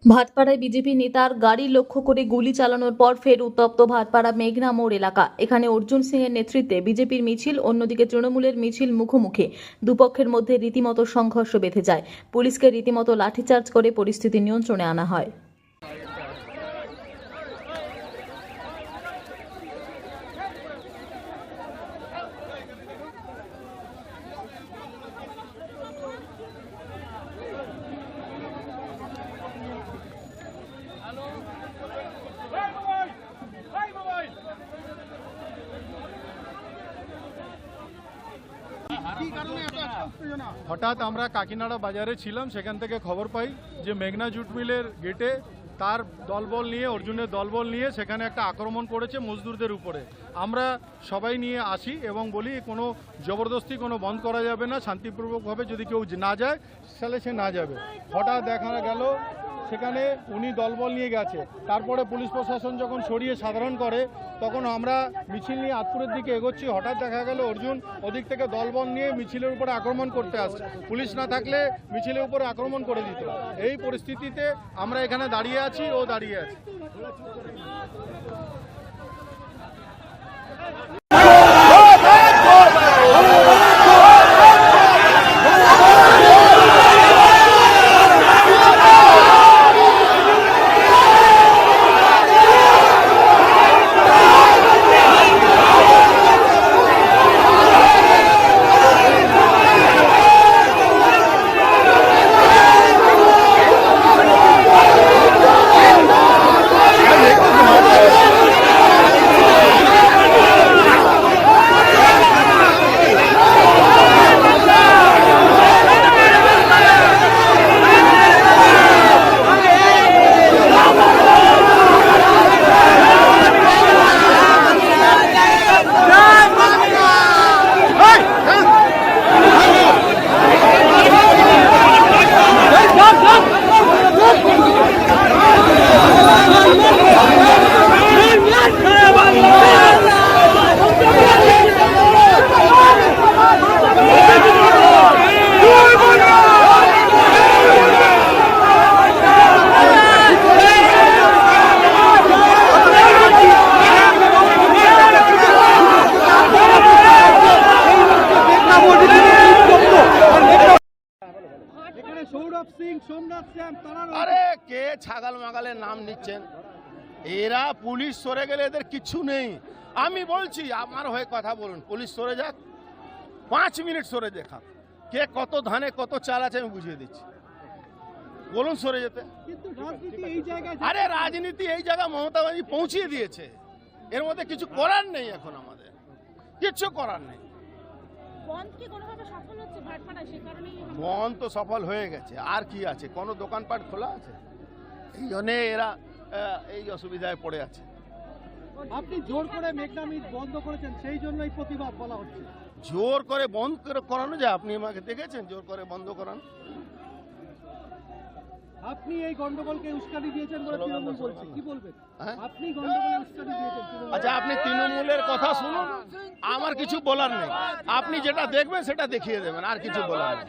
ভাটপাড়ায় BJP নেতার গাড়ি লক্ষ্য করে গুলি চালানোর পর ফের উত্তপ্ত ভাটপাড়া মেঘনা মোড় এলাকা। এখানে অর্জুন সিং এর নেতৃত্বে বিজেপির মিছিল, অন্যদিকে তৃণমূলের মিছিল মুখোমুখি। দুপক্ষের মধ্যে রীতিমতো সংঘর্ষ বেঁধে যায়। পুলিশকে রীতিমতো লাঠিচার্জ করে পরিস্থিতি নিয়ন্ত্রণে আনা হয়। হঠাৎ আমরা কাকিনাড়া বাজারে ছিলাম, সেখান থেকে খবর পাই যে মেঘনা জুট মিলের গেটে তার দলবল নিয়ে, অর্জুনের দলবল নিয়ে সেখানে একটা আক্রমণ করেছে মজদুরদের উপরে। আমরা সবাই নিয়ে আসি এবং বলি কোনো জবরদস্তি কোনো বন্ধ করা যাবে না, শান্তিপূর্বকভাবে যদি কেউ না যায় তাহলে সে না যাবে। হঠাৎ দেখা গেল সেখানে উনি দলবল নিয়ে গেছে। তারপরে পুলিশ প্রশাসন যখন সরিয়ে সাধারণ করে তখন আমরা মিছিল নিয়ে আতপুরের দিকে এগোচ্ছি। হঠাৎ দেখা গেল অর্জুন ওদিক থেকে দলবল নিয়ে মিছিলের উপরে আক্রমণ করতে আসছে। পুলিশ না থাকলে মিছিলের উপরে আক্রমণ করে দিত। এই পরিস্থিতিতে আমরা এখানে দাঁড়িয়ে আছি, ও দাঁড়িয়ে আছে। আরে কে ছাগল মাগালের নাম নিচ্ছেন? এরা পুলিশ সরে গেলে এদের কিচ্ছু নেই। আমি বলছি, আমার হয়ে কথা বলুন, পুলিশ সরে যাক, 5 মিনিট সরে দেখা, কে কত ধানে কত চাল আছে আমি বুঝিয়ে দিচ্ছি। বলুন সরে যেতে। আরে রাজনীতি এই জায়গায় মমতা ব্যানার্জি পৌঁছিয়ে দিয়েছে, এর মধ্যে কিছু করার নেই। এখন আমাদের কিচ্ছু করার নেই। বন্ধ তো সফল হয়ে গেছে, আর কি আছে? কোনো দোকানপাট খোলা আছে? এই জন্য এরা এই অসুবিধায় পড়ে আছে। আপনি জোর করে মেঘনা মিট বন্ধ করেছেন, সেই জন্যই প্রতিবাদ বলা হচ্ছে। জোর করে বন্ধ করে করানো যায়? আপনি আমাকে দেখেছেন জোর করে বন্ধ করানো? আপনি এই গন্ডগোলকে উস্কানি দিয়েছেন বলে তৃণমূল বলছে, কি বলবেন? আপনি গন্ডগোলে উস্কানি দিয়েছেন। আচ্ছা, আপনি তৃণমূলের কথা শুনুন, আমার কিছু বলার নেই। আপনি যেটা দেখবেন সেটা দেখিয়ে দেবেন, আর কিছু বলার নেই।